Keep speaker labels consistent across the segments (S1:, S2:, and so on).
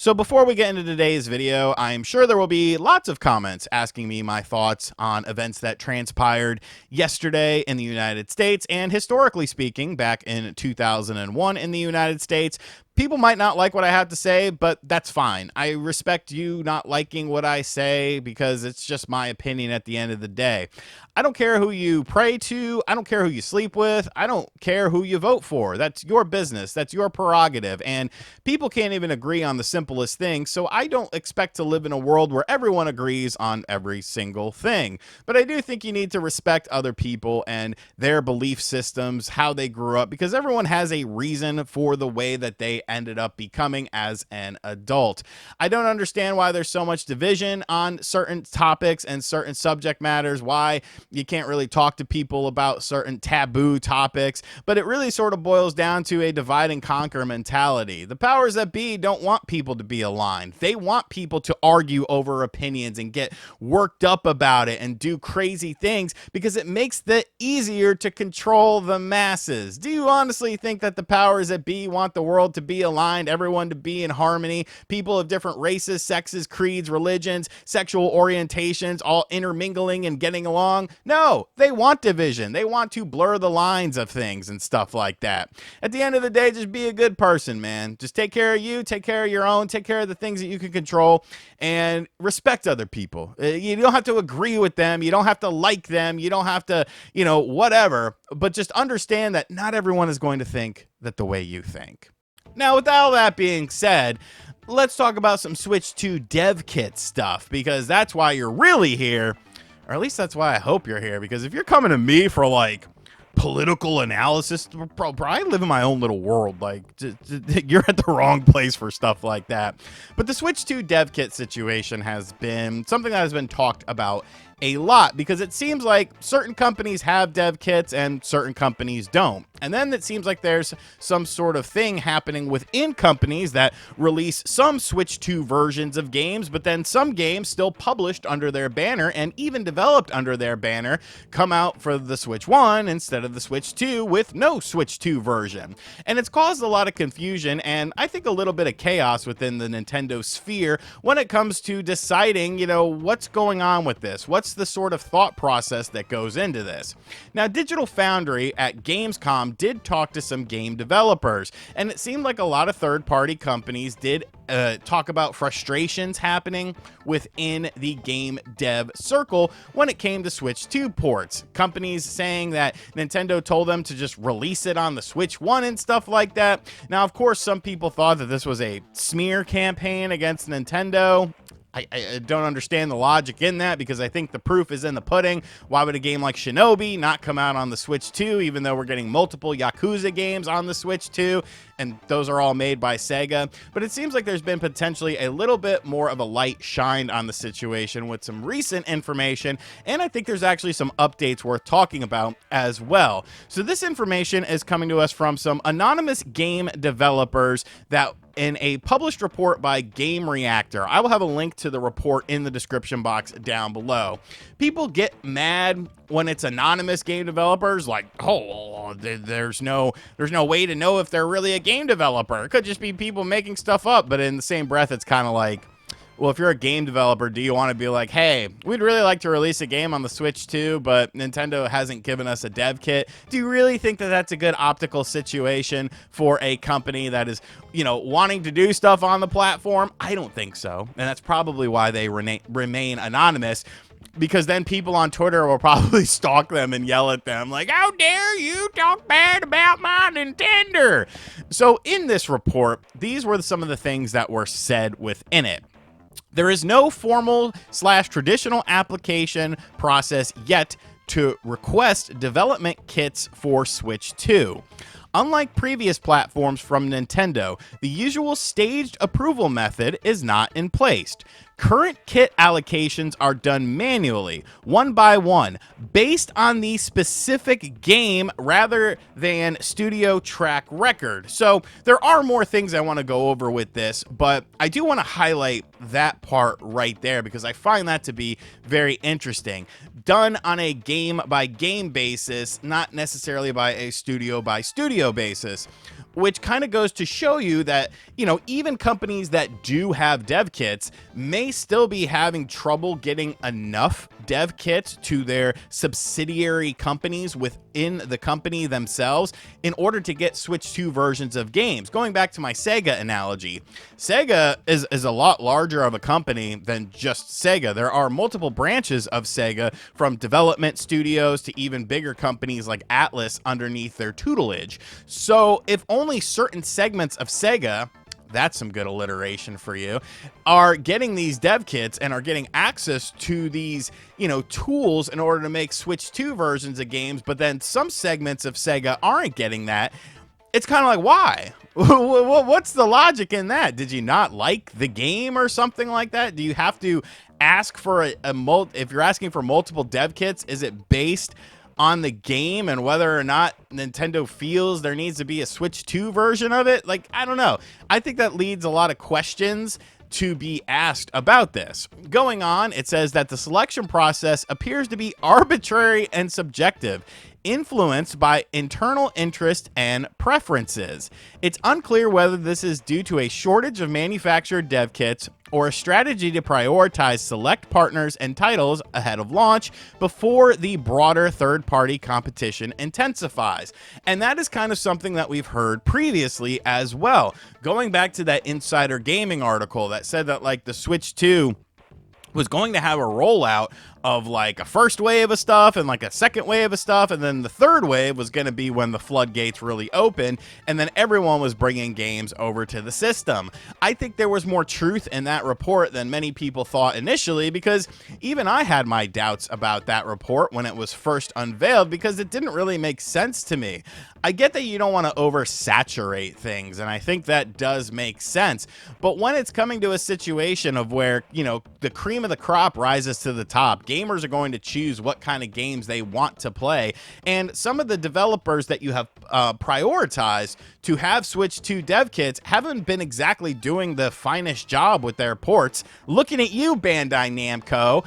S1: So before we get into today's video, I'm sure there will be lots of comments asking me my thoughts on events that transpired yesterday in the United States and historically speaking back in 2001 in the United States. People might not like what I have to say, but that's fine. I respect you not liking what I say because it's just my opinion at the end of the day. I don't care who you pray to. I don't care who you sleep with. I don't care who you vote for. That's your business. That's your prerogative. And people can't even agree on the simplest thing. So I don't expect to live in a world where everyone agrees on every single thing. But I do think you need to respect other people and their belief systems, how they grew up, because everyone has a reason for the way that they ended up becoming as an adult. I don't understand why there's so much division on certain topics and certain subject matters, why you can't really talk to people about certain taboo topics, but it really sort of boils down to a divide and conquer mentality. The powers that be don't want people to be aligned. They want people to argue over opinions and get worked up about it and do crazy things because it makes it easier to control the masses. Do you honestly think that the powers that be want the world to be aligned, everyone to be in harmony, people of different races, sexes, creeds, religions, sexual orientations, all intermingling and getting along? No, they want division. They want to blur the lines of things and stuff like that. At the end of the day, just be a good person, man. Just take care of you, take care of your own, take care of the things that you can control, and respect other people. You don't have to agree with them. You don't have to like them. You don't have to, whatever. But just understand that not everyone is going to think that the way you think. Now, with all that being said, let's talk about some Switch 2 dev kit stuff, because that's why you're really here. Or at least that's why I hope you're here, because if you're coming to me for like political analysis, bro, I live in my own little world. Like, you're at the wrong place for stuff like that. But the Switch 2 dev kit situation has been something that has been talked about a lot, because it seems like certain companies have dev kits and certain companies don't. And then it seems like there's some sort of thing happening within companies that release some Switch 2 versions of games, but then some games still published under their banner and even developed under their banner come out for the Switch 1 instead of the Switch 2 with no Switch 2 version. And it's caused a lot of confusion and I think a little bit of chaos within the Nintendo sphere when it comes to deciding, what's going on with this? What's the sort of thought process that goes into this? Now, Digital Foundry at Gamescom did talk to some game developers, and it seemed like a lot of third-party companies did talk about frustrations happening within the game dev circle when it came to Switch 2 ports. Companies saying that Nintendo told them to just release it on the Switch 1 and stuff like that. Now, of course, some people thought that this was a smear campaign against Nintendo. I don't understand the logic in that, because I think the proof is in the pudding. Why would a game like Shinobi not come out on the Switch 2, even though we're getting multiple Yakuza games on the Switch 2, and those are all made by Sega? But it seems like there's been potentially a little bit more of a light shined on the situation with some recent information, and I think there's actually some updates worth talking about as well. So this information is coming to us from some anonymous game developers that in a published report by Game Reactor. I will have a link to the report in the description box down below. People get mad when it's anonymous game developers, like, oh, there's no way to know if they're really a game developer. It could just be people making stuff up. But in the same breath, it's kind of like, well, if you're a game developer, do you want to be like, hey, we'd really like to release a game on the Switch 2, but Nintendo hasn't given us a dev kit? Do you really think that that's a good optical situation for a company that is, wanting to do stuff on the platform? I don't think so. And that's probably why they remain anonymous, because then people on Twitter will probably stalk them and yell at them like, how dare you talk bad about my Nintendo? So in this report, these were some of the things that were said within it. There is no formal/traditional application process yet to request development kits for Switch 2. Unlike previous platforms from Nintendo, the usual staged approval method is not in place. Current kit allocations are done manually, one by one, based on the specific game rather than studio track record. So there are more things I want to go over with this, but I do want to highlight that part right there because I find that to be very interesting. Done on a game-by-game basis, not necessarily by a studio-by-studio basis, which kind of goes to show you that, even companies that do have dev kits may still be having trouble getting enough dev kits to their subsidiary companies within the company themselves in order to get Switch 2 versions of games. Going back to my Sega analogy, Sega is a lot larger of a company than just Sega. There are multiple branches of Sega, from development studios to even bigger companies like Atlas underneath their tutelage. So if only certain segments of Sega, that's some good alliteration for you, are getting these dev kits and are getting access to these, tools in order to make Switch 2 versions of games, but then some segments of Sega aren't getting that, it's kind of like, why? What's the logic in that? Did you not like the game or something like that? Do you have to ask for if you're asking for multiple dev kits, is it based on the game and whether or not Nintendo feels there needs to be a Switch 2 version of it? Like, I don't know. I think that leads a lot of questions to be asked about this. Going on, it says that the selection process appears to be arbitrary and subjective, influenced by internal interest and preferences. It's unclear whether this is due to a shortage of manufactured dev kits or a strategy to prioritize select partners and titles ahead of launch before the broader third-party competition intensifies. And that is kind of something that we've heard previously as well. Going back to that Insider Gaming article that said that like the Switch 2 was going to have a rollout of like a first wave of stuff and like a second wave of stuff, and then the third wave was going to be when the floodgates really opened, and then everyone was bringing games over to the system. I think there was more truth in that report than many people thought initially, because even I had my doubts about that report when it was first unveiled, because it didn't really make sense to me. I get that you don't want to oversaturate things, and I think that does make sense, but when it's coming to a situation of where, the cream of the crop rises to the top, gamers are going to choose what kind of games they want to play, and some of the developers that you have prioritized to have Switch 2 dev kits haven't been exactly doing the finest job with their ports. Looking at you, Bandai Namco.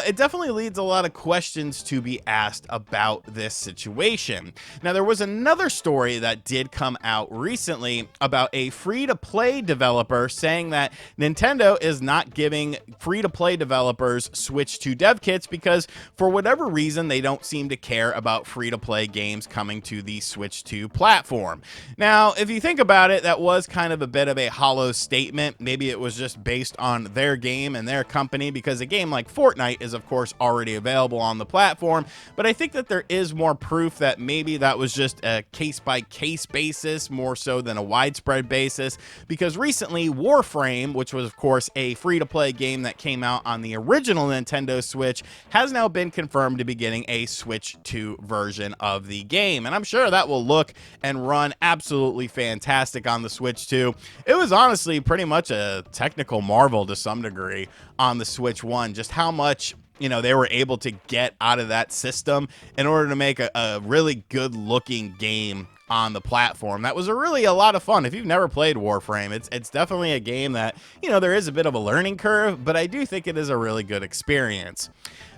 S1: It definitely leads a lot of questions to be asked about this situation. Now, there was another story that did come out recently about a free-to-play developer saying that Nintendo is not giving free-to-play developers Switch 2 dev kits because for whatever reason they don't seem to care about free-to-play games coming to the Switch 2 platform. Now, if you think about it, that was kind of a bit of a hollow statement. Maybe it was just based on their game and their company, because a game like Fortnite is of course already available on the platform, but I think that there is more proof that maybe that was just a case-by-case basis more so than a widespread basis, because recently Warframe, which was of course a free-to-play game that came out on the original Nintendo Switch, has now been confirmed to be getting a Switch 2 version of the game, and I'm sure that will look and run absolutely fantastic on the Switch 2. It was honestly pretty much a technical marvel to some degree on the Switch 1, just how much they were able to get out of that system in order to make a really good looking game on the platform. That was really a lot of fun. If you've never played Warframe, it's definitely a game that, there is a bit of a learning curve, but I do think it is a really good experience.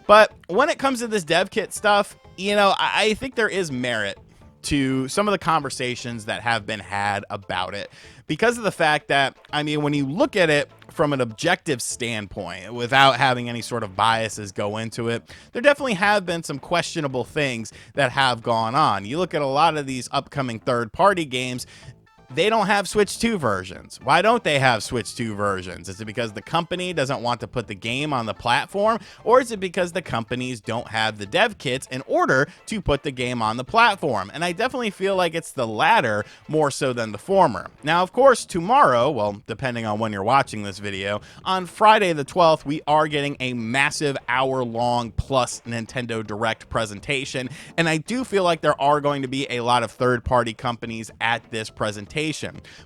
S1: But when it comes to this dev kit stuff, I think there is merit to some of the conversations that have been had about it, because of the fact that, when you look at it from an objective standpoint, without having any sort of biases go into it, there definitely have been some questionable things that have gone on. You look at a lot of these upcoming third-party games, they don't have Switch 2 versions. Why don't they have Switch 2 versions? Is it because the company doesn't want to put the game on the platform, or is it because the companies don't have the dev kits in order to put the game on the platform? And I definitely feel like it's the latter more so than the former. Now, of course, tomorrow, well, depending on when you're watching this video, on Friday the 12th, we are getting a massive hour-long plus Nintendo Direct presentation, and I do feel like there are going to be a lot of third-party companies at this presentation.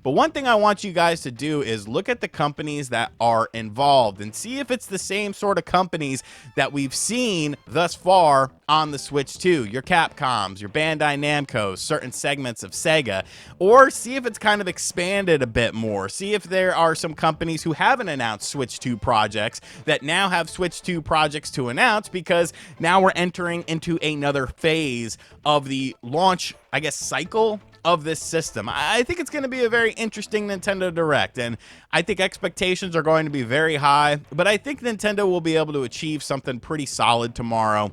S1: But one thing I want you guys to do is look at the companies that are involved and see if it's the same sort of companies that we've seen thus far on the Switch 2. Your Capcoms, your Bandai Namcos, certain segments of Sega, or see if it's kind of expanded a bit more. See if there are some companies who haven't announced Switch 2 projects that now have Switch 2 projects to announce, because now we're entering into another phase of the launch, cycle of this system. I think it's going to be a very interesting Nintendo Direct, and I think expectations are going to be very high, but I think Nintendo will be able to achieve something pretty solid tomorrow,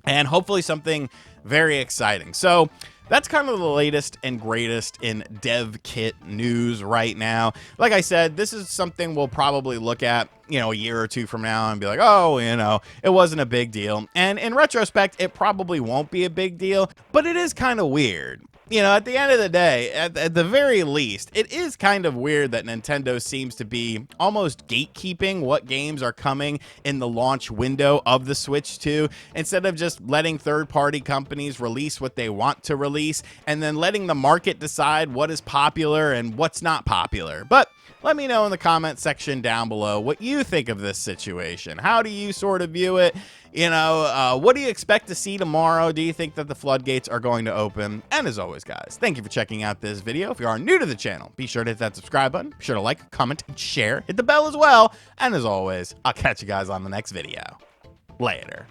S1: and hopefully something very exciting. So that's kind of the latest and greatest in dev kit news right now. Like I said, this is something we'll probably look at, a year or two from now and be like, oh, it wasn't a big deal. And in retrospect, it probably won't be a big deal, but it is kind of weird. At the end of the day, at the very least, it is kind of weird that Nintendo seems to be almost gatekeeping what games are coming in the launch window of the Switch 2, instead of just letting third-party companies release what they want to release, and then letting the market decide what is popular and what's not popular. But let me know in the comment section down below what you think of this situation. How do you sort of view it? What do you expect to see tomorrow? Do you think that the floodgates are going to open? And as always, guys, thank you for checking out this video. If you are new to the channel, be sure to hit that subscribe button. Be sure to like, comment, and share. Hit the bell as well. And as always, I'll catch you guys on the next video. Later.